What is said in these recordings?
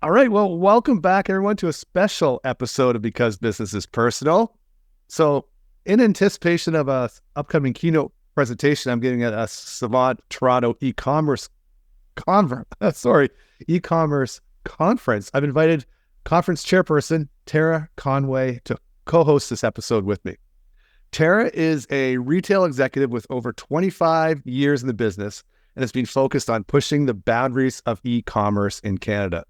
All right. Well, welcome back, everyone, to a special episode of Because Business is Personal. So, in anticipation of a upcoming keynote presentation, I'm giving at a Savant Toronto e-commerce e-commerce conference. I've invited conference chairperson Tara Conway to co-host this episode with me. Tara is a retail executive with over 25 years in the business and has been focused on pushing the boundaries of e-commerce in Canada,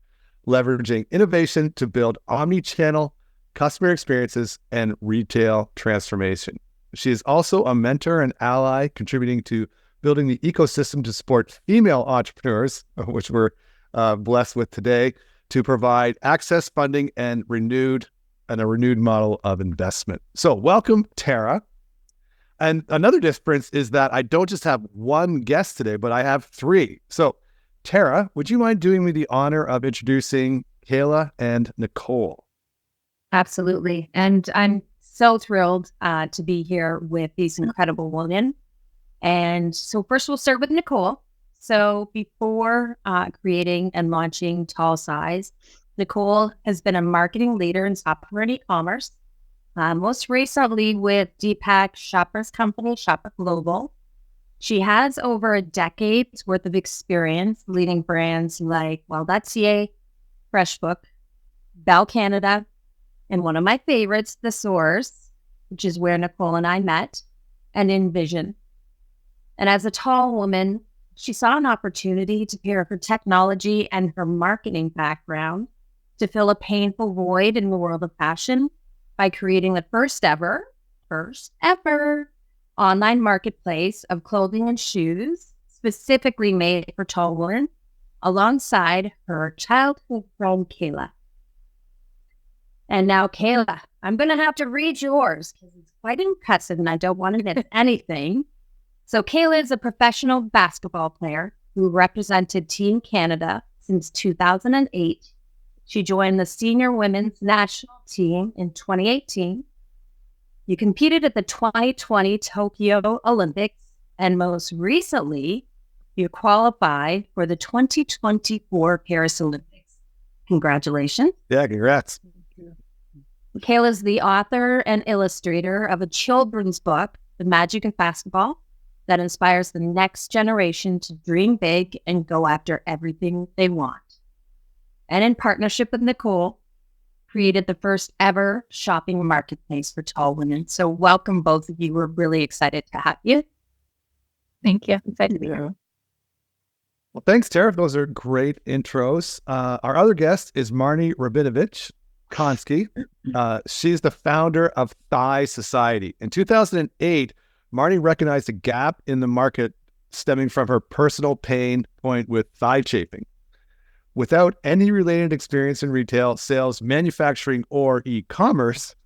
leveraging innovation to build omni-channel customer experiences and retail transformation. She is also a mentor and ally, contributing to building the ecosystem to support female entrepreneurs, which we're blessed with today, to provide access, funding, and a renewed model of investment. So welcome, Tara. And another difference is that I don't just have one guest today, but I have three. So Tara, would you mind doing me the honor of introducing Kayla and Nicole? Absolutely. And I'm so thrilled to be here with these incredible women. And so first we'll start with Nicole. So before creating and launching Tall Size, Nicole has been a marketing leader in software and e-commerce, most recently with Deepak Chopper's company, Chopper Global. She has over a decade's worth of experience leading brands like Well.ca, FreshBook, Bell Canada, and one of my favorites, The Source, which is where Nicole and I met, and Envision. And as a tall woman, she saw an opportunity to pair her technology and her marketing background to fill a painful void in the world of fashion by creating the first ever online marketplace of clothing and shoes specifically made for tall women, alongside her childhood friend, Kayla. And now, Kayla, I'm going to have to read yours because it's quite impressive and I don't want to miss anything. So Kayla is a professional basketball player who represented Team Canada since 2008. She joined the senior women's national team in 2018. You competed at the 2020 Tokyo Olympics, and most recently, you qualified for the 2024 Paris Olympics. Congratulations. Yeah, congrats. Kayla is the author and illustrator of a children's book, The Magic of Basketball, that inspires the next generation to dream big and go after everything they want. And in partnership with Nicole, created the first ever shopping marketplace for tall women. So welcome, both of you. We're really excited to have you. Thank you. Excited to be here. Well, thanks, Tara. Those are great intros. Our other guest is Marnie Rabinovitch Consky. She's the founder of Thigh Society. In 2008, Marnie recognized a gap in the market stemming from her personal pain point with thigh chafing. Without any related experience in retail, sales, manufacturing, or e-commerce,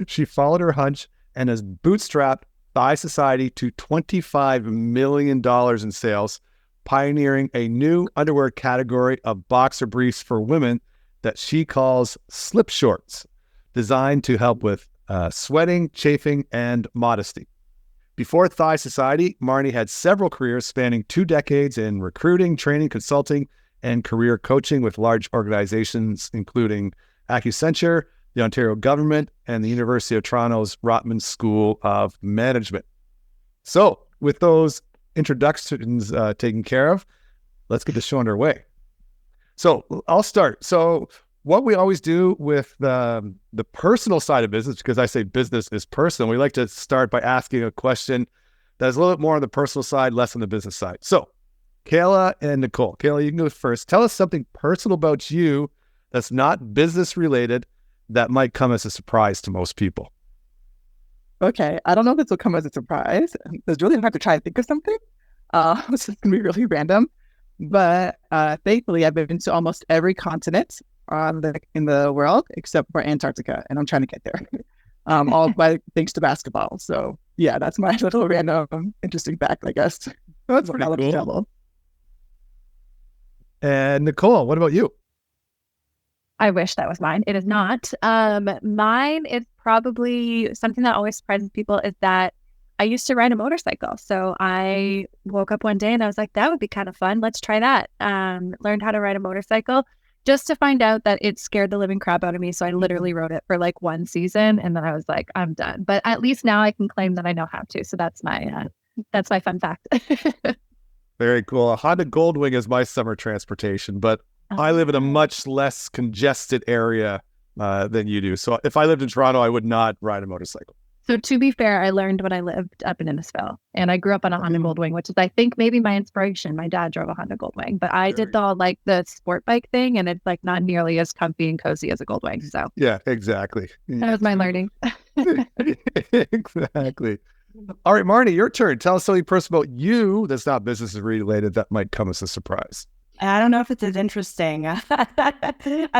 she followed her hunch and has bootstrapped Thigh Society to $25 million in sales, pioneering a new underwear category of boxer briefs for women that she calls slip shorts, designed to help with sweating, chafing, and modesty. Before Thigh Society, Marnie had several careers spanning 2 decades in recruiting, training, consulting, and career coaching with large organizations, including Accenture, the Ontario government, and the University of Toronto's Rotman School of Management. So with those introductions taken care of, let's get the show underway. So I'll start. So what we always do with the personal side of business, because I say business is personal, we like to start by asking a question that is a little bit more on the personal side, less on the business side. So Kayla and Nicole. Kayla, you can go first. Tell us something personal about you that's not business related that might come as a surprise to most people. Okay. I don't know if this will come as a surprise. It's really hard to try and think of something. This is going to be really random. But thankfully, I've been to almost every continent in the world except for Antarctica, and I'm trying to get there. All thanks to basketball. So yeah, that's my little random interesting fact, I guess. That's pretty cool. And Nicole, what about you? I wish that was mine. It is not. Mine is probably something that always surprises people is that I used to ride a motorcycle. So I woke up one day and I was like, that would be kind of fun. Let's try that. Learned how to ride a motorcycle. just to find out that it scared the living crap out of me. So I literally wrote it for like one season, and then I was like, I'm done. But at least now I can claim that I know how to. So that's my fun fact. Very cool. A Honda Goldwing is my summer transportation, but I live in a much less congested area than you do. So if I lived in Toronto, I would not ride a motorcycle. So to be fair, I learned when I lived up in Innisfil, and I grew up on a Honda Goldwing, which is, I think, maybe my inspiration. My dad drove a Honda Goldwing, but I did the sport bike thing, and it's like not nearly as comfy and cozy as a Goldwing. So yeah, exactly. That was my learning. Exactly. All right, Marnie, your turn. Tell us something personal about you that's not business related that might come as a surprise. I don't know if it's as interesting as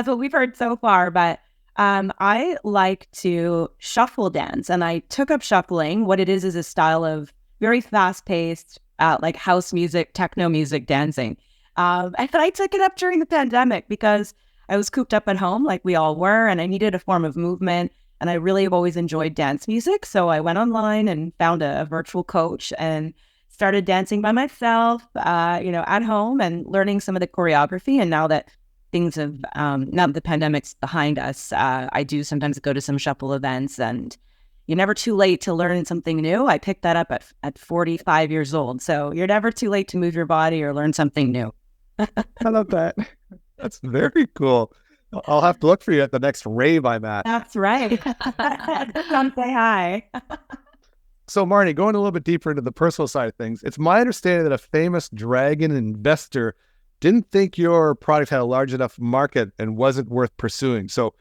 what we've heard so far, but I like to shuffle dance, and I took up shuffling. What it is a style of very fast-paced, like house music, techno music dancing. And I took it up during the pandemic because I was cooped up at home like we all were, and I needed a form of movement, and I really have always enjoyed dance music. So I went online and found a virtual coach and started dancing by myself, at home, and learning some of the choreography. And now that things have, now that the pandemic's behind us, I do sometimes go to some shuffle events, and you're never too late to learn something new. I picked that up at 45 years old. So you're never too late to move your body or learn something new. I love that. That's very cool. I'll have to look for you at the next rave I'm at. That's right. Come say hi. So, Marnie, going a little bit deeper into the personal side of things, it's my understanding that a famous dragon investor didn't think your product had a large enough market and wasn't worth pursuing. So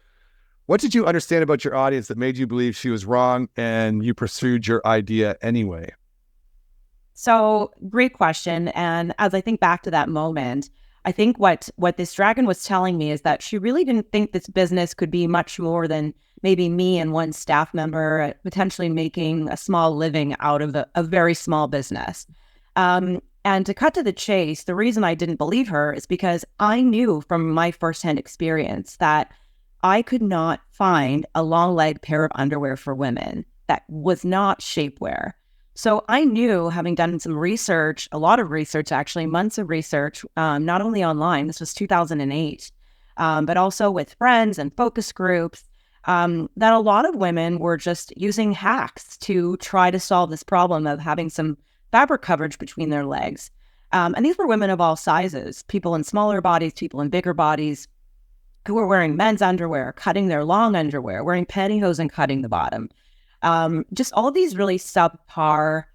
what did you understand about your audience that made you believe she was wrong and you pursued your idea anyway? So great question. And as I think back to that moment, I think what this dragon was telling me is that she really didn't think this business could be much more than maybe me and one staff member potentially making a small living out of a very small business. And to cut to the chase, the reason I didn't believe her is because I knew from my firsthand experience that I could not find a long leg pair of underwear for women that was not shapewear. So I knew, having done some research, a lot of research, actually, months of research, not only online, this was 2008, but also with friends and focus groups, that a lot of women were just using hacks to try to solve this problem of having some fabric coverage between their legs. And these were women of all sizes, people in smaller bodies, people in bigger bodies, who were wearing men's underwear, cutting their long underwear, wearing pantyhose and cutting the bottom. Just all of these really subpar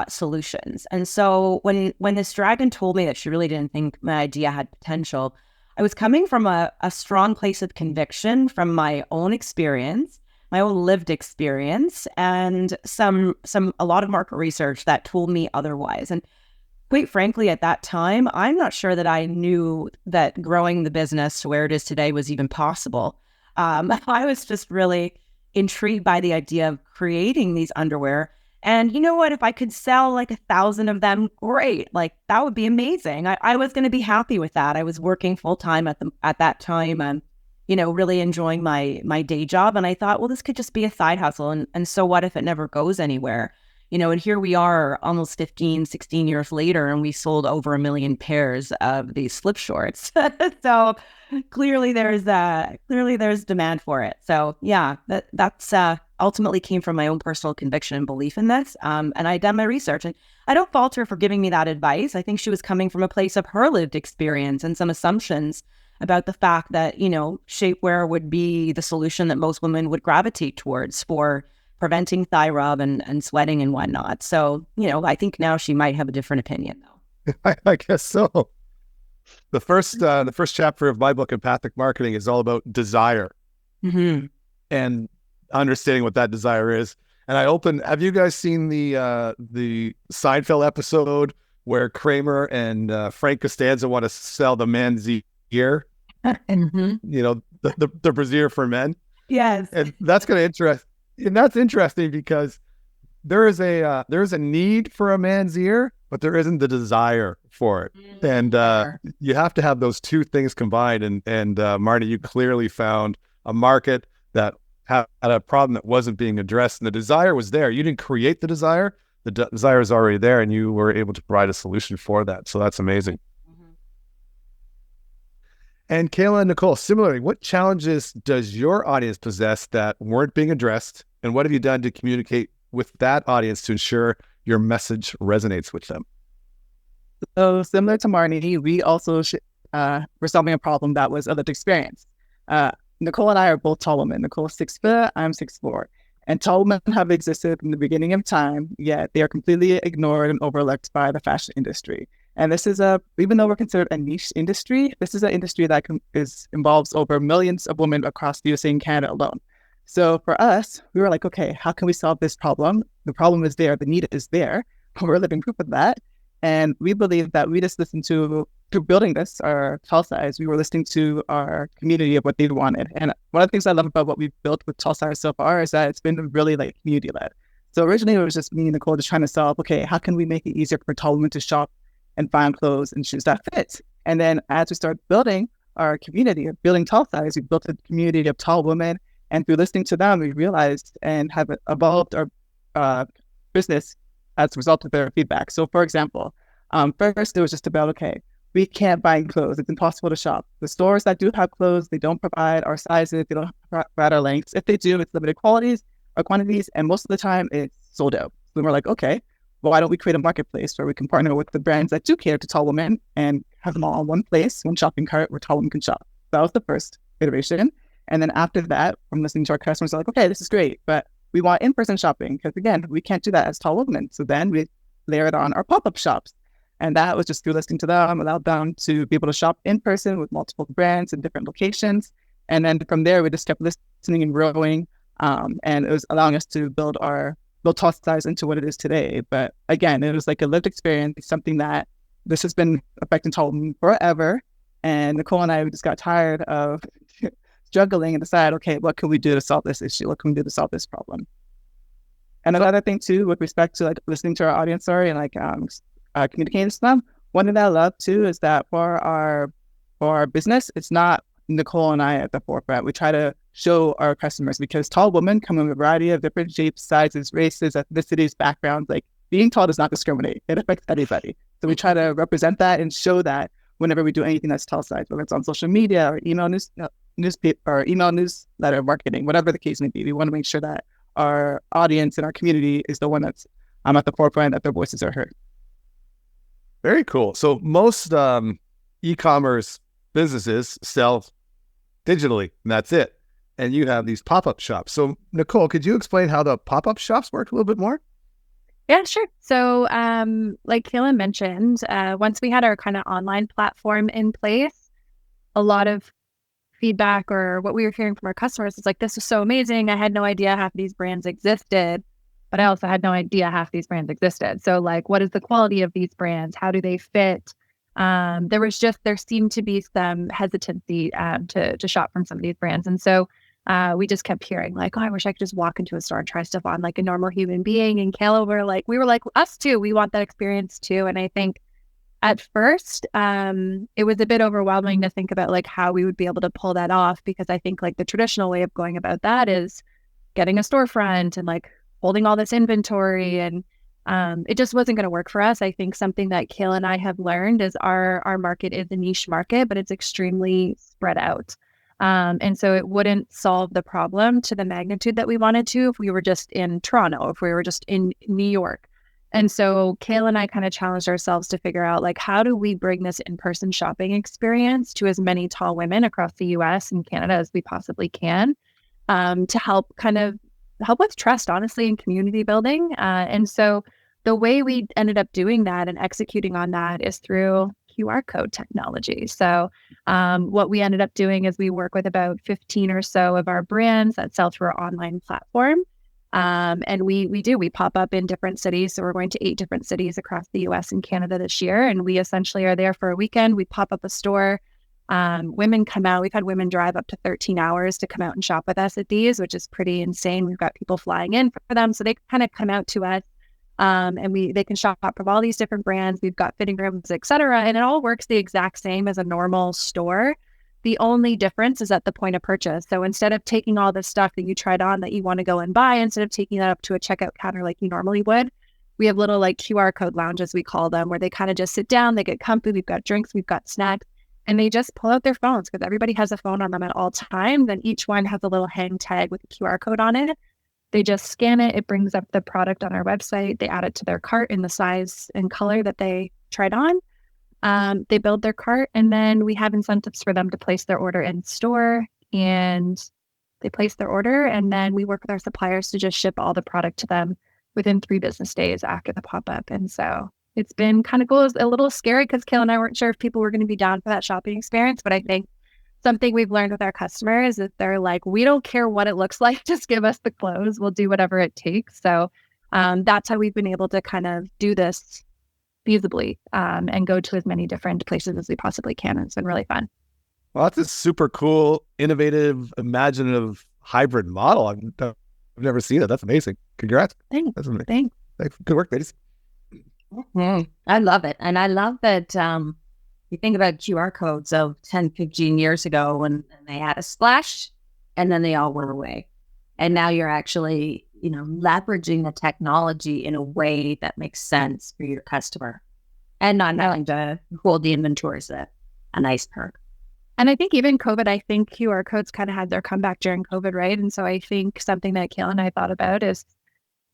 solutions. And so when this dragon told me that she really didn't think my idea had potential, I was coming from a strong place of conviction from my own experience, my own lived experience, and a lot of market research that told me otherwise. And quite frankly, at that time, I'm not sure that I knew that growing the business to where it is today was even possible. I was just really intrigued by the idea of creating these underwear. And you know what? If I could sell like 1,000 of them, great. Like that would be amazing. I was going to be happy with that. I was working full time at that time, and really enjoying my day job. And I thought, well, this could just be a side hustle. And so what if it never goes anywhere? And here we are almost 15, 16 years later, and we sold over 1 million pairs of these slip shorts. So clearly there's demand for it. So yeah, that's ultimately came from my own personal conviction and belief in this. And I done my research, and I don't fault her for giving me that advice. I think she was coming from a place of her lived experience and some assumptions about the fact that, shapewear would be the solution that most women would gravitate towards for preventing thigh rub and sweating and whatnot. So, I think now she might have a different opinion, though. I guess so. The first chapter of my book, Empathic Marketing, is all about desire and understanding what that desire is. And have you guys seen the Seinfeld episode where Kramer and Frank Costanza want to sell the man's ear? The brassiere for men. Yes. And that's going to interest. And that's interesting because there is a need for a man's ear, but there isn't the desire for it. And you have to have those two things combined. And Marnie, you clearly found a market that had a problem that wasn't being addressed, and the desire was there. You didn't create the desire. The desire is already there, and you were able to provide a solution for that. So that's amazing. And Kayla and Nicole, similarly, what challenges does your audience possess that weren't being addressed? And what have you done to communicate with that audience to ensure your message resonates with them? So similar to Marnie, we also were solving a problem that was a lived experience. Nicole and I are both tall women. Nicole's 6'4", I'm 6'4". And tall women have existed from the beginning of time, yet they are completely ignored and overlooked by the fashion industry. And this is even though we're considered a niche industry, this is an industry that involves over millions of women across the USA and Canada alone. So for us, we were like, okay, how can we solve this problem? The problem is there, the need is there. We're living proof of that. And we believe that we just listened to building this, our tall size, we were listening to our community of what they wanted. And one of the things I love about what we've built with tall size so far is that it's been really like community led. So originally it was just me and Nicole just trying to solve, okay, how can we make it easier for tall women to shop and find clothes and shoes that fit? And then as we started building our community of building tall size, we built a community of tall women. And through listening to them, we realized and have evolved our business as a result of their feedback. So for example, first it was just about, okay, we can't buy clothes. It's impossible to shop. The stores that do have clothes, they don't provide our sizes, they don't provide our lengths. If they do, it's limited quantities, and most of the time it's sold out. So we're like, okay, well, why don't we create a marketplace where we can partner with the brands that do cater to tall women and have them all in one place, one shopping cart where tall women can shop. That was the first iteration. And then after that, from listening to our customers, like, okay, this is great, but we want in-person shopping because, again, we can't do that as tall women. So then we layered on our pop-up shops. And that was just through listening to them, allowed them to be able to shop in person with multiple brands in different locations. And then from there, we just kept listening and growing. And it was allowing us to build tall size into what it is today. But again, it was like a lived experience, something that this has been affecting tall women forever. And Nicole and I, we just got tired of struggling and decided, okay, what can we do to solve this issue? What can we do to solve this problem? And another thing too, with respect to like listening to our audience, and like communicating to them, one thing that I love too is that for our business, it's not Nicole and I at the forefront. We try to show our customers, because tall women come in a variety of different shapes, sizes, races, ethnicities, backgrounds. Like being tall does not discriminate. It affects anybody. So we try to represent that and show that whenever we do anything that's tall size, whether it's on social media or email newspaper or email newsletter marketing, whatever the case may be. We want to make sure that our audience and our community is the one that's at the forefront, that their voices are heard. Very cool. So most e-commerce businesses sell digitally, and that's it. And you have these pop-up shops. So Nicole, could you explain how the pop-up shops work a little bit more? Yeah, sure. So like Kayla mentioned, once we had our kind of online platform in place, a lot of feedback or what we were hearing from our customers is like, this was so amazing. I had no idea half these brands existed, but I also had no idea half these brands existed. So like, what is the quality of these brands? How do they fit? There seemed to be some hesitancy to shop from some of these brands. And so we just kept hearing like, oh, I wish I could just walk into a store and try stuff on like a normal human being. And Kayla we were like, us too. We want that experience too. And I think at first, it was a bit overwhelming to think about like how we would be able to pull that off, because I think like the traditional way of going about that is getting a storefront and like holding all this inventory, and it just wasn't going to work for us. I think something that Kayla and I have learned is our market is a niche market, but it's extremely spread out. And so it wouldn't solve the problem to the magnitude that we wanted to if we were just in Toronto, if we were just in New York. And so Kayla and I kind of challenged ourselves to figure out like, how do we bring this in-person shopping experience to as many tall women across the US and Canada as we possibly can, to help with trust, honestly, and community building. And so the way we ended up doing that and executing on that is through QR code technology. So what we ended up doing is we work with about 15 or so of our brands that sell through our online platform. And we pop up in different cities. So we're going to 8 different cities across the US and Canada this year. And we essentially are there for a weekend. We pop up a store. Women come out. We've had women drive up to 13 hours to come out and shop with us at these, which is pretty insane. We've got people flying in for them. So they kind of come out to us. And they can shop from all these different brands. We've got fitting rooms, et cetera. And it all works the exact same as a normal store. The only difference is at the point of purchase. So instead of taking all the stuff that you tried on that you want to go and buy, instead of taking that up to a checkout counter like you normally would, we have little like QR code lounges, we call them, where they kind of just sit down, they get comfy. We've got drinks, we've got snacks, and they just pull out their phones because everybody has a phone on them at all times. And each one has a little hang tag with a QR code on it. They just scan it. It brings up the product on our website. They add it to their cart in the size and color that they tried on. They build their cart, and then we have incentives for them to place their order in store, and they place their order, and then we work with our suppliers to just ship all the product to them within 3 business days after the pop-up. And so it's been kind of cool. It's a little scary because Kayla and I weren't sure if people were going to be down for that shopping experience, but I think something we've learned with our customers is they're like, we don't care what it looks like, just give us the clothes. We'll do whatever it takes. So that's how we've been able to kind of do this feasibly and go to as many different places as we possibly can. It's been really fun. Well, that's a super cool, innovative, imaginative hybrid model. I've never seen it. That's amazing. Congrats. Thanks. That's amazing. Thanks. Good work, ladies. I love it. And I love that you think about QR codes of 10, 15 years ago when they had a splash and then they all went away. And now you're actually, leveraging the technology in a way that makes sense for your customer and not having to hold the inventory is a nice perk. And I think even COVID, I think QR codes kind of had their comeback during COVID, right? And so I think something that Kayla and I thought about is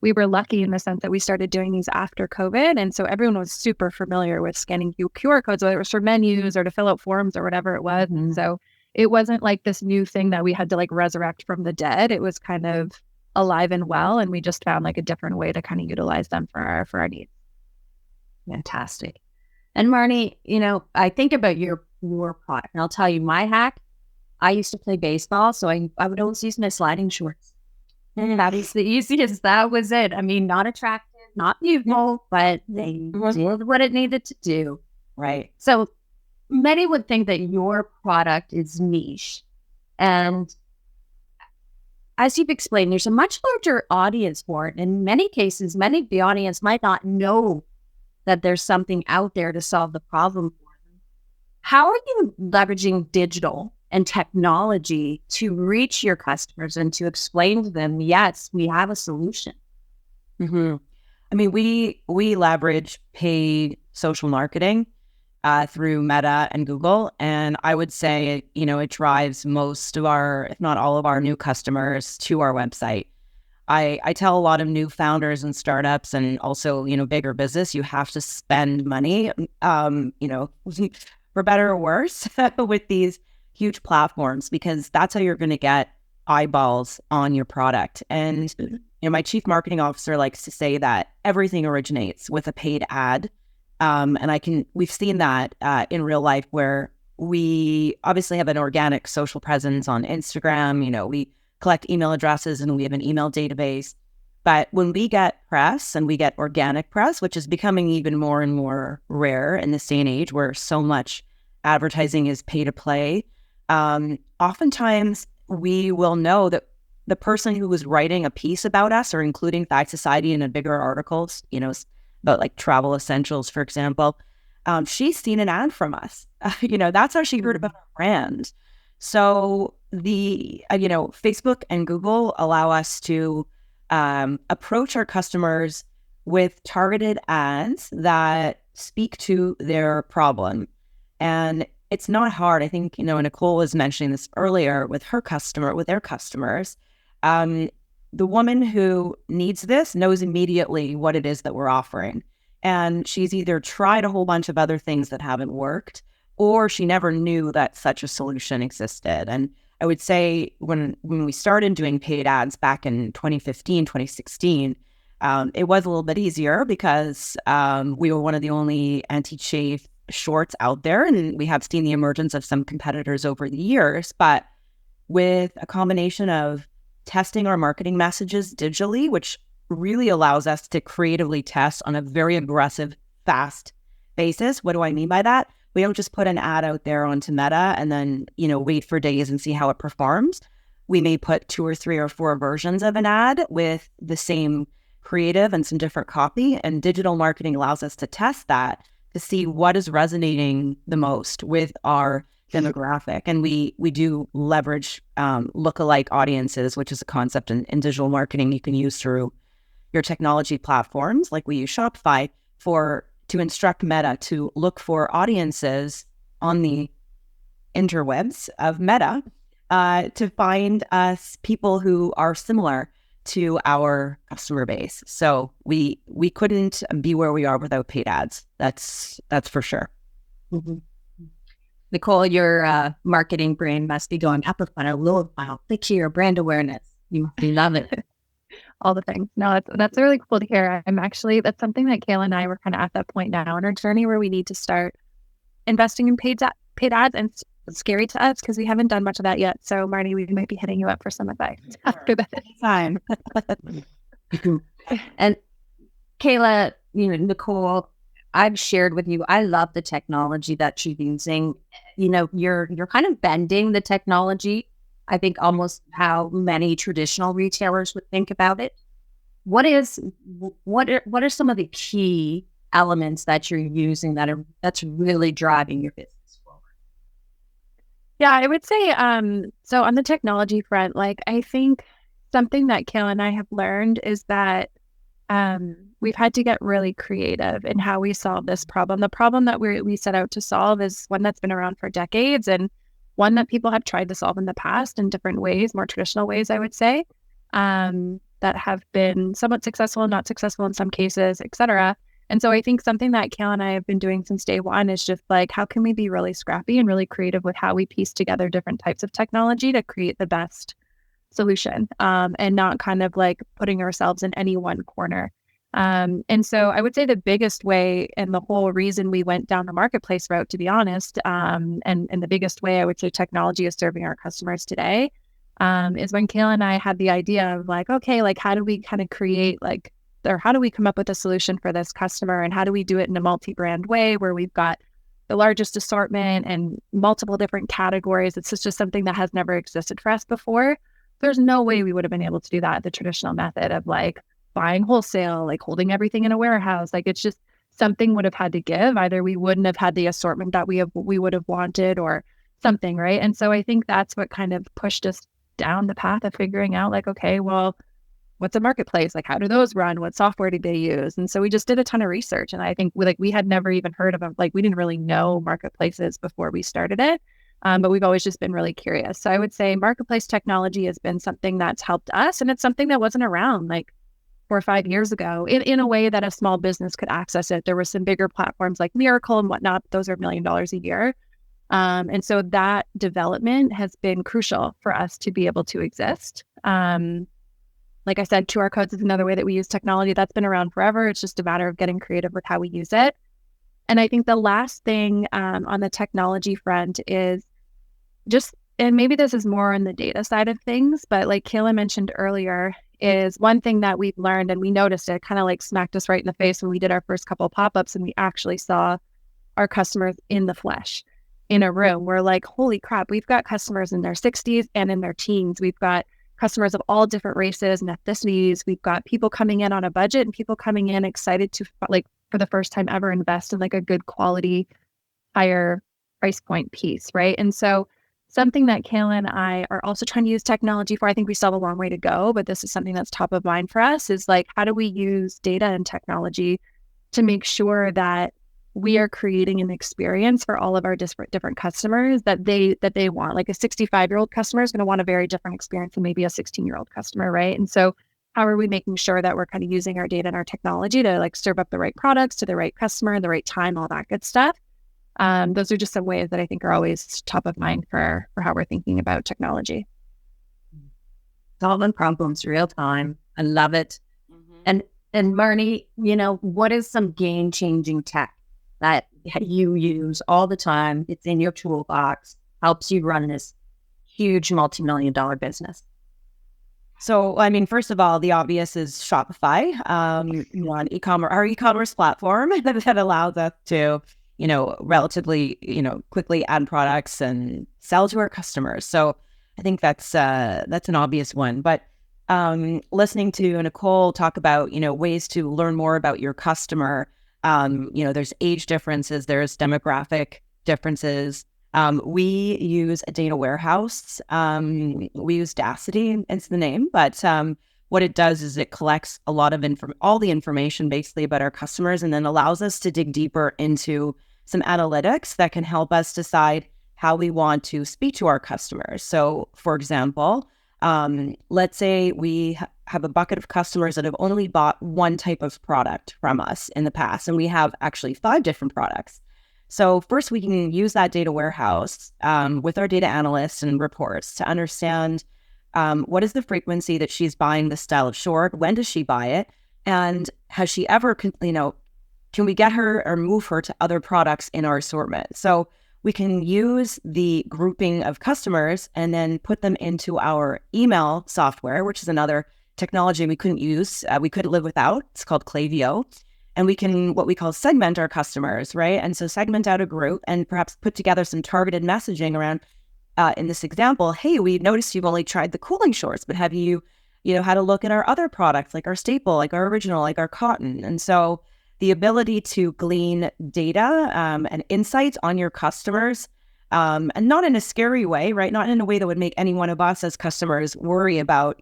we were lucky in the sense that we started doing these after COVID. And so everyone was super familiar with scanning QR codes, whether it was for menus or to fill out forms or whatever it was. And so it wasn't like this new thing that we had to like resurrect from the dead. It was kind of alive and well. And we just found like a different way to kind of utilize them for our needs. Fantastic. And Marnie, I think about your product, and I'll tell you my hack. I used to play baseball, so I would always use my sliding shorts. And that is the easiest. That was it. I mean, not attractive, not beautiful, but they did what it needed to do. Right. So many would think that your product is niche. And as you've explained, there's a much larger audience for it. In many cases, many of the audience might not know that there's something out there to solve the problem for them. How are you leveraging digital and technology to reach your customers and to explain to them, yes, we have a solution? Mm-hmm. I mean, we leverage paid social marketing through Meta and Google. And I would say, it drives most of our, if not all of our new customers to our website. I tell a lot of new founders and startups and also, bigger business, you have to spend money, for better or worse with these huge platforms, because that's how you're going to get eyeballs on your product. And my chief marketing officer likes to say that everything originates with a paid ad. And we've seen that in real life, where we obviously have an organic social presence on Instagram. We collect email addresses and we have an email database. But when we get press, and we get organic press, which is becoming even more and more rare in this day and age where so much advertising is pay to play, oftentimes we will know that the person who was writing a piece about us or including Thigh Society in a bigger articles, about like travel essentials, for example, she's seen an ad from us. That's how she heard about our brand. So the, Facebook and Google allow us to approach our customers with targeted ads that speak to their problem. And it's not hard. I think, Nicole was mentioning this earlier with their customers. The woman who needs this knows immediately what it is that we're offering. And she's either tried a whole bunch of other things that haven't worked, or she never knew that such a solution existed. And I would say when we started doing paid ads back in 2015, 2016, it was a little bit easier because we were one of the only anti-chafe shorts out there, and we have seen the emergence of some competitors over the years. But with a combination of testing our marketing messages digitally, which really allows us to creatively test on a very aggressive, fast basis. What do I mean by that? We don't just put an ad out there onto Meta and then, wait for days and see how it performs. We may put 2 or 3 or 4 versions of an ad with the same creative and some different copy. And digital marketing allows us to test that to see what is resonating the most with our demographic. And we do leverage lookalike audiences, which is a concept in digital marketing you can use through your technology platforms. Like we use Shopify to instruct Meta to look for audiences on the interwebs of Meta to find us people who are similar to our customer base. So we couldn't be where we are without paid ads. That's for sure. Mm-hmm. Nicole, your marketing brain must be going up a funnel, low funnel, click here, brand awareness. You love it. All the things. No, that's really cool to hear. That's something that Kayla and I were kind of at that point now in our journey where we need to start investing in paid ads, and it's scary to us because we haven't done much of that yet. So Marnie, we might be hitting you up for some advice after that. Time. And Kayla, Nicole, I've shared with you, I love the technology that you're using. You're kind of bending the technology, I think, almost how many traditional retailers would think about it. What are some of the key elements that you're using that's really driving your business forward? Yeah, I would say so on the technology front, like I think something that Kayla and I have learned is that we've had to get really creative in how we solve this problem. The problem that we set out to solve is one that's been around for decades, and one that people have tried to solve in the past in different ways, more traditional ways, I would say, that have been somewhat successful and not successful in some cases, et cetera. And so I think something that Kayla and I have been doing since day one is just like, how can we be really scrappy and really creative with how we piece together different types of technology to create the best solution, and not kind of like putting ourselves in any one corner. And so I would say the biggest way, and the whole reason we went down the marketplace route, to be honest, and the biggest way I would say technology is serving our customers today, is when Kayla and I had the idea of like, okay, like how do we kind of create or how do we come up with a solution for this customer, and how do we do it in a multi-brand way where we've got the largest assortment and multiple different categories. It's just something that has never existed for us before. There's no way we would have been able to do that the traditional method of like buying wholesale, like holding everything in a warehouse. Like it's just something would have had to give. Either we wouldn't have had the assortment that we would have wanted or something, right? And so I think that's what kind of pushed us down the path of figuring out like, okay, well, what's a marketplace? Like, how do those run? What software do they use? And so we just did a ton of research. And I think we had never even heard of them. Like we didn't really know marketplaces before we started it. But we've always just been really curious. So I would say marketplace technology has been something that's helped us. And it's something that wasn't around like 4 or 5 years ago in a way that a small business could access it. There were some bigger platforms like Miracle and whatnot. Those are $1 million a year. And so that development has been crucial for us to be able to exist. Like I said, QR codes is another way that we use technology. That's been around forever. It's just a matter of getting creative with how we use it. And I think the last thing on the technology front is just, and maybe this is more on the data side of things, but like Kayla mentioned earlier, is one thing that we've learned, and we noticed it kind of like smacked us right in the face when we did our first couple of pop-ups and we actually saw our customers in the flesh in a room. We're like, holy crap, we've got customers in their 60s and in their teens. We've got customers of all different races and ethnicities. We've got people coming in on a budget and people coming in excited to like for the first time ever invest in like a good quality, higher price point piece, right? And so something that Kayla and I are also trying to use technology for, I think we still have a long way to go, but this is something that's top of mind for us, is like, how do we use data and technology to make sure that we are creating an experience for all of our different customers that they want. Like a 65-year-old customer is going to want a very different experience than maybe a 16-year-old customer, right? And so how are we making sure that we're kind of using our data and our technology to like serve up the right products to the right customer, the right time, all that good stuff? Those are just some ways that I think are always top of mind for how we're thinking about technology. Solving problems real time. I love it. Mm-hmm. And Marnie, what is some game-changing tech that you use all the time? It's in your toolbox, helps you run this huge multi-million-dollar business. So, I mean, first of all, the obvious is Shopify, on our e-commerce platform that allows us to, relatively, quickly add products and sell to our customers. So I think that's an obvious one. But listening to Nicole talk about, ways to learn more about your customer, there's age differences, there's demographic differences. We use a data warehouse. We use Dacity, it's the name, but what it does is it collects a lot of all the information basically about our customers, and then allows us to dig deeper into some analytics that can help us decide, how we want to speak to our customers. So, for example, let's say we have a bucket of customers that have only bought one type of product from us in the past, and we have actually 5 different products. So first, we can use that data warehouse with our data analysts and reports to understand what is the frequency that she's buying this style of short, when does she buy it, and has she ever, can we get her or move her to other products in our assortment? So we can use the grouping of customers and then put them into our email software, which is another technology we couldn't use, we couldn't live without. It's called Klaviyo. And we can, what we call, segment our customers, right? And so segment out a group and perhaps put together some targeted messaging around, in this example, hey, we noticed you've only tried the cooling shorts, but have you had a look at our other products, like our staple, like our original, like our cotton? And so the ability to glean data and insights on your customers, and not in a scary way, right? Not in a way that would make any one of us as customers worry about,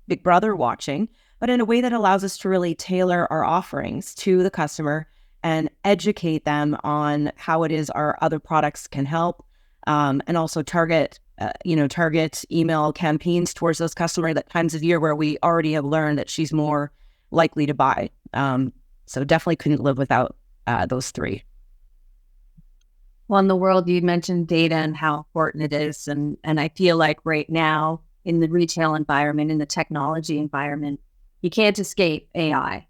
Big Brother watching, but in a way that allows us to really tailor our offerings to the customer and educate them on how it is our other products can help, and also target email campaigns towards those customers at times of year where we already have learned that she's more likely to buy. So definitely couldn't live without those 3. Well, in the world, you mentioned data and how important it is. And I feel like right now in the retail environment, in the technology environment, you can't escape AI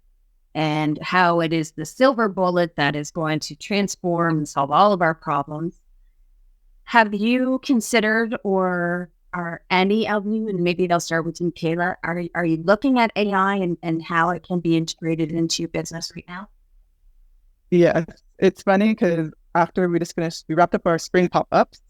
and how it is the silver bullet that is going to transform and solve all of our problems. Have you considered, or are any of you, and maybe they'll start with you, Kayla, are you looking at AI and how it can be integrated into your business right now? Yeah, it's funny because after we just finished, we wrapped up our spring pop-ups.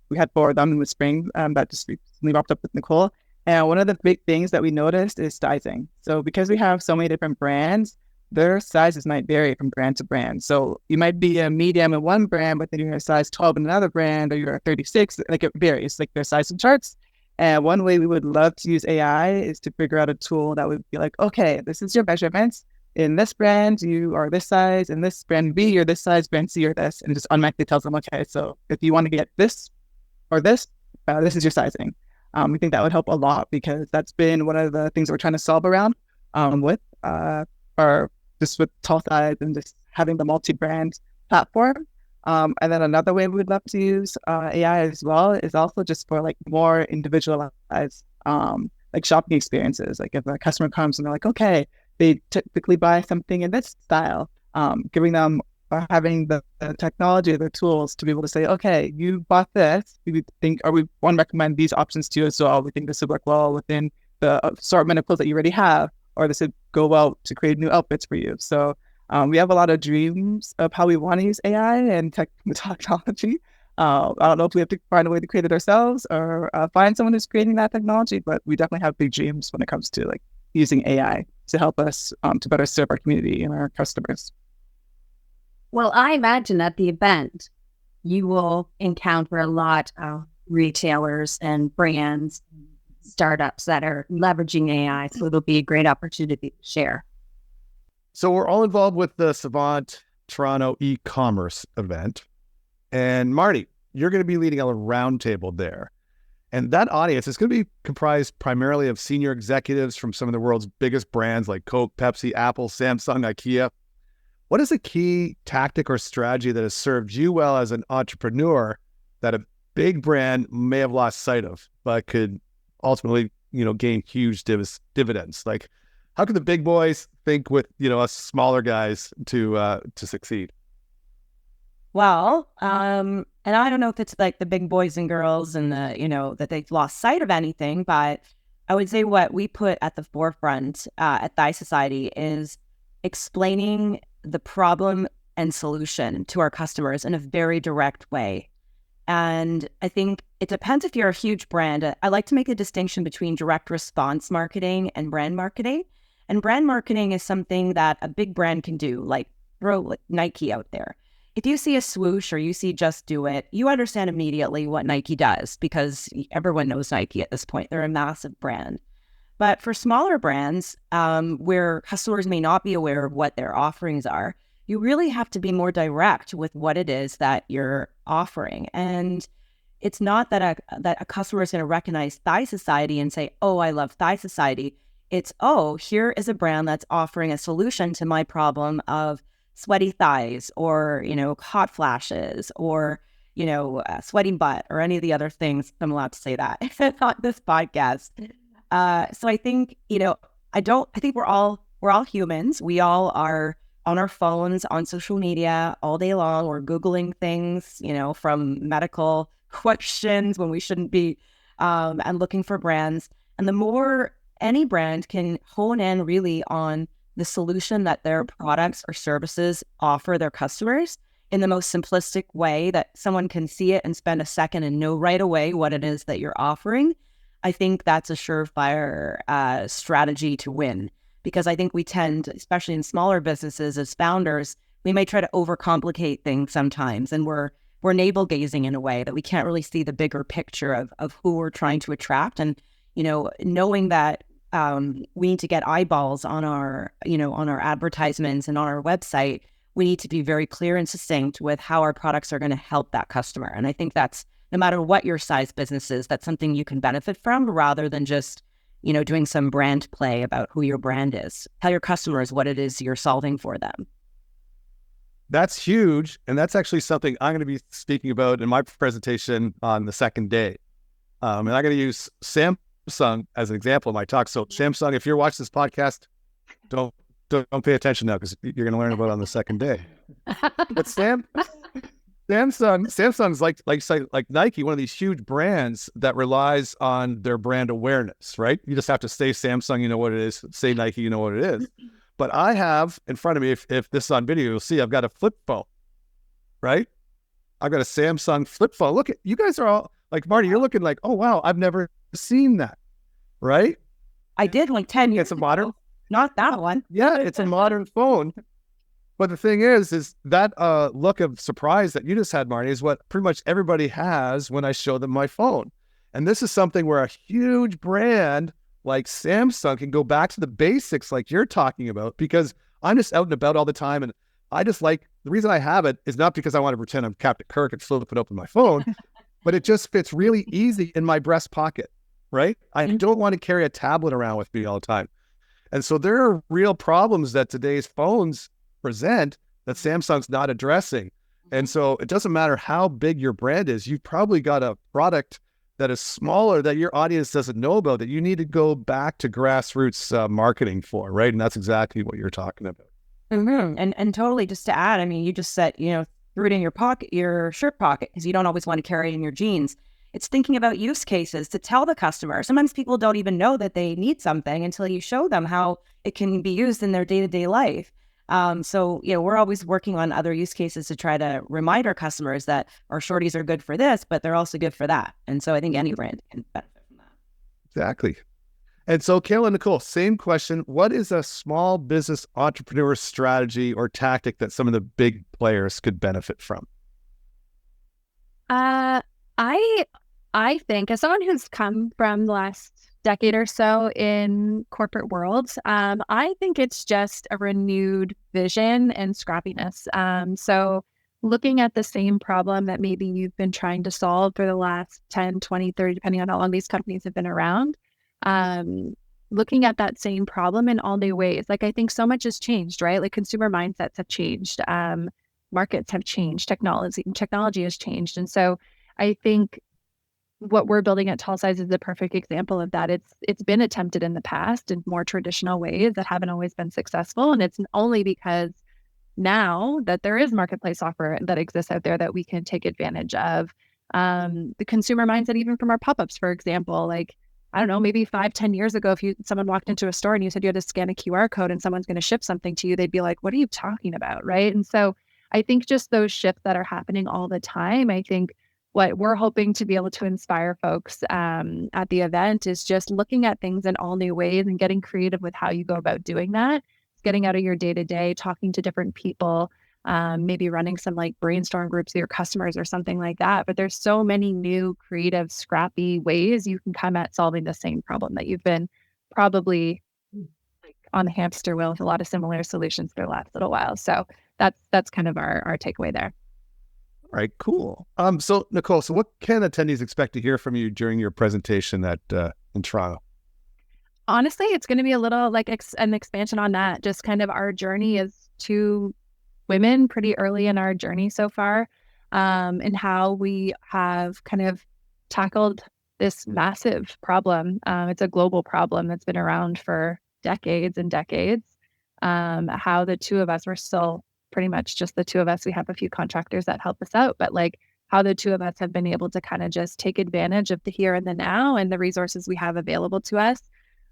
We had 4 of them in the spring that just recently wrapped up with Nicole. And one of the big things that we noticed is sizing. So because we have so many different brands, their sizes might vary from brand to brand. So you might be a medium in one brand, but then you're a size 12 in another brand, or you're a 36. Like, it varies, like their sizing charts. And one way we would love to use AI is to figure out a tool that would be like, okay, this is your measurements. In this brand, you are this size. In this brand B, you're this size. Brand C, you're this. And it just automatically tells them, okay, so if you want to get this or this, this is your sizing. We think that would help a lot because that's been one of the things we're trying to solve around with tall size and just having the multi-brand platform. And then another way we would love to use AI as well is also just for like more individualized like shopping experiences. Like if a customer comes and they're like, okay, they typically buy something in this style, giving them or having the technology, the tools to be able to say, okay, you bought this, we think, or we want to recommend these options to you as well. We think this would work well within the assortment of clothes that you already have, or this would go well to create new outfits for you. So we have a lot of dreams of how we want to use AI and technology. I don't know if we have to find a way to create it ourselves or find someone who's creating that technology, but we definitely have big dreams when it comes to like using AI to help us to better serve our community and our customers. Well, I imagine at the event, you will encounter a lot of retailers and brands, startups that are leveraging AI. So it'll be a great opportunity to share. So we're all involved with the Savant Toronto e-commerce event. And Marty, you're going to be leading a roundtable there. And that audience is going to be comprised primarily of senior executives from some of the world's biggest brands like Coke, Pepsi, Apple, Samsung, IKEA. What is a key tactic or strategy that has served you well as an entrepreneur that a big brand may have lost sight of, but could ultimately, gain huge dividends? Like, how can the big boys think with, us smaller guys to succeed? Well, and I don't know if it's like the big boys and girls and the, that they've lost sight of anything, but I would say what we put at the forefront at Thigh Society is explaining the problem and solution to our customers in a very direct way. And I think it depends if you're a huge brand. I like to make a distinction between direct response marketing and brand marketing. And brand marketing is something that a big brand can do, like throw Nike out there. If you see a swoosh or you see Just Do It, you understand immediately what Nike does because everyone knows Nike at this point. They're a massive brand. But for smaller brands, where customers may not be aware of what their offerings are, you really have to be more direct with what it is that you're offering. And it's not that a customer is going to recognize Thigh Society and say, oh, I love Thigh Society. It's, oh, here is a brand that's offering a solution to my problem of sweaty thighs, or, hot flashes, or, sweaty butt, or any of the other things. I'm allowed to say that on this podcast. So I think, I think we're all humans. We all are on our phones, on social media all day long. We're Googling things, from medical questions when we shouldn't be, and looking for brands. And the more any brand can hone in really on the solution that their products or services offer their customers in the most simplistic way that someone can see it and spend a second and know right away what it is that you're offering, I think that's a surefire strategy to win. Because I think we tend, especially in smaller businesses as founders, we may try to overcomplicate things sometimes, and we're navel gazing in a way that we can't really see the bigger picture of who we're trying to attract. And knowing that we need to get eyeballs on our advertisements and on our website, we need to be very clear and succinct with how our products are going to help that customer. And I think that's, no matter what your size business is, that's something you can benefit from, rather than just doing some brand play about who your brand is. Tell your customers what it is you're solving for them. That's huge. And that's actually something I'm going to be speaking about in my presentation on the second day. And I'm going to use Samsung as an example of my talk. So Samsung, if you're watching this podcast, don't pay attention now, because you're going to learn about it on the second day. But Samsung's like Nike, one of these huge brands that relies on their brand awareness, right? You just have to say Samsung, you know what it is. Say Nike, you know what it is. But I have in front of me, if this is on video, you'll see I've got a flip phone, right? I've got a Samsung flip phone. Look, you guys are all like, Marty, you're looking like, oh, wow, I've never seen that, right? I did like 10 years It's a modern, ago. Not that one. yeah, it's a modern phone. But the thing is that look of surprise that you just had, Marnie, is what pretty much everybody has when I show them my phone. And this is something where a huge brand like Samsung can go back to the basics like you're talking about, because I'm just out and about all the time. And I just like, the reason I have it is not because I want to pretend I'm Captain Kirk and flip it open my phone, but it just fits really easy in my breast pocket, right? I don't want to carry a tablet around with me all the time. And so there are real problems that today's phones present that Samsung's not addressing. And so it doesn't matter how big your brand is, you've probably got a product that is smaller that your audience doesn't know about, that you need to go back to grassroots marketing for, right? And that's exactly what you're talking about. Mm-hmm. And totally, just to add, I mean, you just said, threw it in your pocket, your shirt pocket, because you don't always want to carry it in your jeans. It's thinking about use cases to tell the customer. Sometimes people don't even know that they need something until you show them how it can be used in their day-to-day life. So, we're always working on other use cases to try to remind our customers that our shorties are good for this, but they're also good for that. And so I think any brand can benefit from that. Exactly. And so Kayla and Nicole, same question. What is a small business entrepreneur strategy or tactic that some of the big players could benefit from? I think, as someone who's come from the last decade or so in corporate worlds, I think it's just a renewed vision and scrappiness. So looking at the same problem that maybe you've been trying to solve for the last 10, 20, 30, depending on how long these companies have been around, looking at that same problem in all new ways. Like, I think so much has changed, right? Like, consumer mindsets have changed, markets have changed, technology has changed. And so I think what we're building at Tall Size is the perfect example of that. It's been attempted in the past in more traditional ways that haven't always been successful. And it's only because now that there is marketplace software that exists out there that we can take advantage of. The consumer mindset, even from our pop-ups, for example, like, I don't know, maybe 5-10 years ago, if someone walked into a store and you said you had to scan a QR code and someone's going to ship something to you, they'd be like, what are you talking about? Right. And so I think just those shifts that are happening all the time, I think what we're hoping to be able to inspire folks at the event is just looking at things in all new ways and getting creative with how you go about doing that. It's getting out of your day-to-day, talking to different people, maybe running some like brainstorm groups with your customers or something like that. But there's so many new, creative, scrappy ways you can come at solving the same problem that you've been probably like on the hamster wheel with a lot of similar solutions for the last little while. So that's kind of our takeaway there. All right, cool. So Nicole, so what can attendees expect to hear from you during your presentation at in Toronto? Honestly, it's going to be a little like an expansion on that. Just kind of our journey as two women pretty early in our journey so far, and how we have kind of tackled this massive problem. It's a global problem that's been around for decades and decades. How the two of us, we're still pretty much just the two of us. We have a few contractors that help us out, but like how the two of us have been able to kind of just take advantage of the here and the now and the resources we have available to us,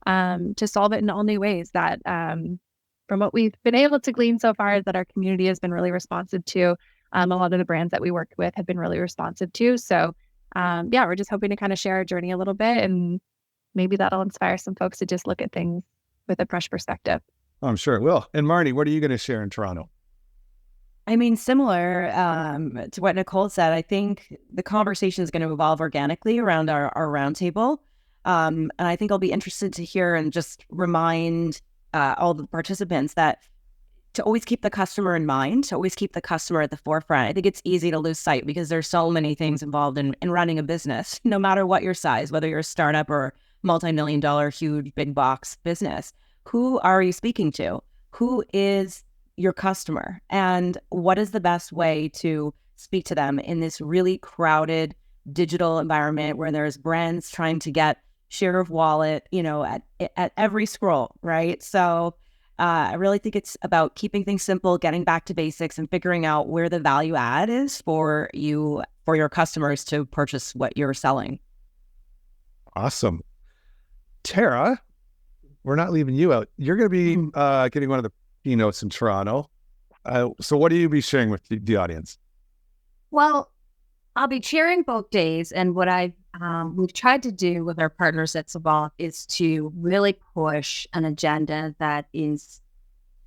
to solve it in all new ways that, from what we've been able to glean so far, is that our community has been really responsive to. A lot of the brands that we work with have been really responsive to. So yeah, we're just hoping to kind of share our journey a little bit, and maybe that'll inspire some folks to just look at things with a fresh perspective. I'm sure it will. And Marnie, what are you going to share in Toronto? I mean, similar to what Nicole said, I think the conversation is going to evolve organically around our roundtable. And I think I'll be interested to hear and just remind all the participants that to always keep the customer in mind, to always keep the customer at the forefront. I think it's easy to lose sight because there's so many things involved in running a business, no matter what your size, whether you're a startup or multi-million-dollar, huge, big box business. Who are you speaking to? Who is your customer? And what is the best way to speak to them in this really crowded digital environment where there's brands trying to get share of wallet, at every scroll, right? So I really think it's about keeping things simple, getting back to basics, and figuring out where the value add is for your customers to purchase what you're selling. Awesome. Tara, we're not leaving you out. You're going to be getting one of the keynotes in Toronto. So what do you be sharing with the audience? Well, I'll be chairing both days, and what we've tried to do with our partners at Savant is to really push an agenda that is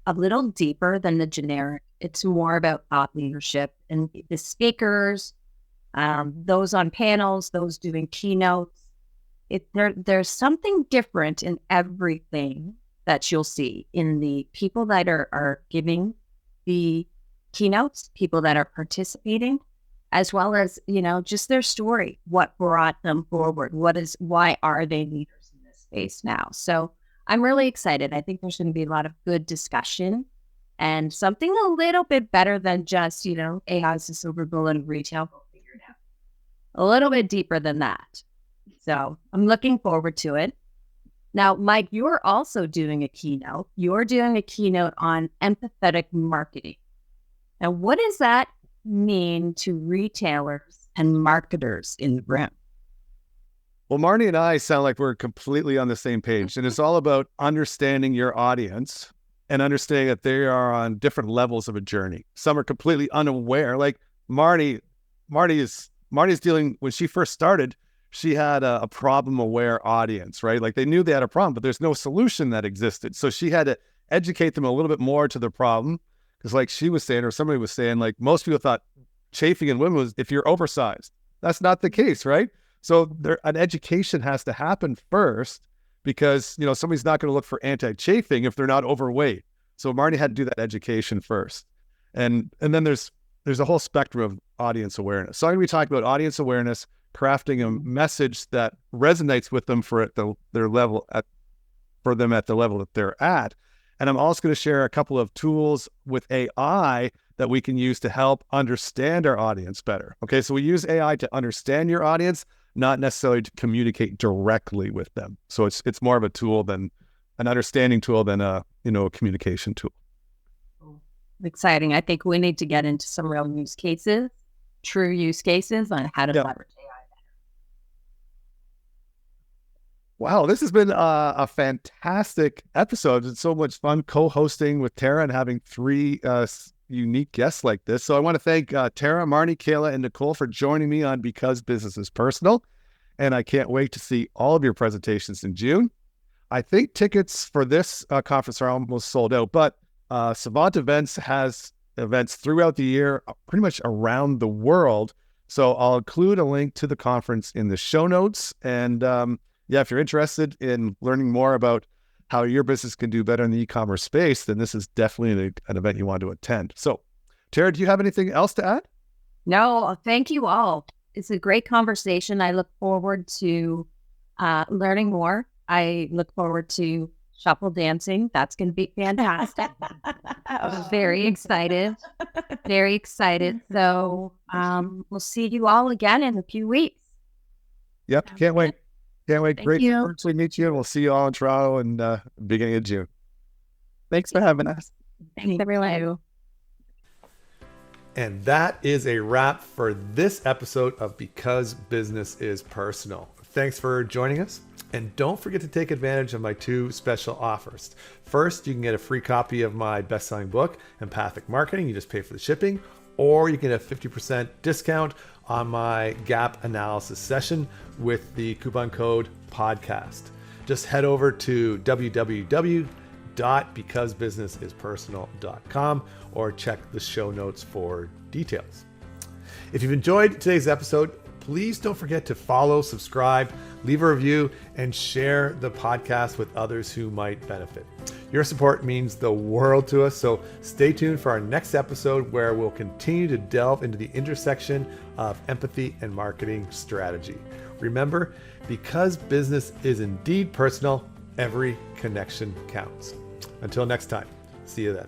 a little deeper than the generic. It's more about thought leadership, and the speakers, those on panels, those doing keynotes. There's something different in everything that you'll see in the people that are giving the keynotes, people that are participating, as well as, just their story, what brought them forward, why are they leaders in this space now? So I'm really excited. I think there's going to be a lot of good discussion and something a little bit better than just, AI is the silver bullet of retail. We'll figure it out. A little bit deeper than that. So I'm looking forward to it. Now, Mike, you're also doing a keynote. You're doing a keynote on empathetic marketing. Now, what does that mean to retailers and marketers in the room? Well, Marnie and I sound like we're completely on the same page, and it's all about understanding your audience and understanding that they are on different levels of a journey. Some are completely unaware. Like Marnie is dealing, when she first started, she had a problem-aware audience, right? Like they knew they had a problem, but there's no solution that existed. So she had to educate them a little bit more to the problem. Because like she was saying, or somebody was saying, like most people thought chafing in women was if you're oversized. That's not the case, right? So an education has to happen first because, somebody's not going to look for anti-chafing if they're not overweight. So Marnie had to do that education first. And then there's a whole spectrum of audience awareness. So I'm going to be talking about audience awareness, crafting a message that resonates with them for their level for them at the level that they're at. And I'm also going to share a couple of tools with AI that we can use to help understand our audience better. Okay, so we use AI to understand your audience, not necessarily to communicate directly with them. So it's more of a tool than an understanding tool than a communication tool. Exciting. I think we need to get into some real use cases, true use cases on how to leverage AI. Wow, this has been a fantastic episode. It's so much fun co-hosting with Tara and having three unique guests like this. So I want to thank Tara, Marnie, Kayla, and Nicole for joining me on Because Business is Personal. And I can't wait to see all of your presentations in June. I think tickets for this conference are almost sold out, but Savant Events has events throughout the year, pretty much around the world. So I'll include a link to the conference in the show notes. And if you're interested in learning more about how your business can do better in the e-commerce space, then this is definitely an event you want to attend. So Tara, do you have anything else to add? No, thank you all. It's a great conversation. I look forward to learning more. I look forward to shuffle dancing. That's going to be fantastic. I'm very excited. Very excited. So we'll see you all again in a few weeks. Yep. Can't wait. Can't wait. Thank Great to you. virtually meet you. And we'll see you all in Toronto in beginning of June. Thanks for having us. Thanks, everyone. And that is a wrap for this episode of Because Business is Personal. Thanks for joining us. And don't forget to take advantage of my 2 special offers. First, you can get a free copy of my best-selling book, Empathic Marketing. You just pay for the shipping. Or you can get a 50% discount on my gap analysis session with the coupon code podcast. Just head over to www.becausebusinessispersonal.com or check the show notes for details. If you've enjoyed today's episode, please don't forget to follow, subscribe, leave a review, and share the podcast with others who might benefit. Your support means the world to us, so stay tuned for our next episode where we'll continue to delve into the intersection of empathy and marketing strategy. Remember, because business is indeed personal, every connection counts. Until next time, see you then.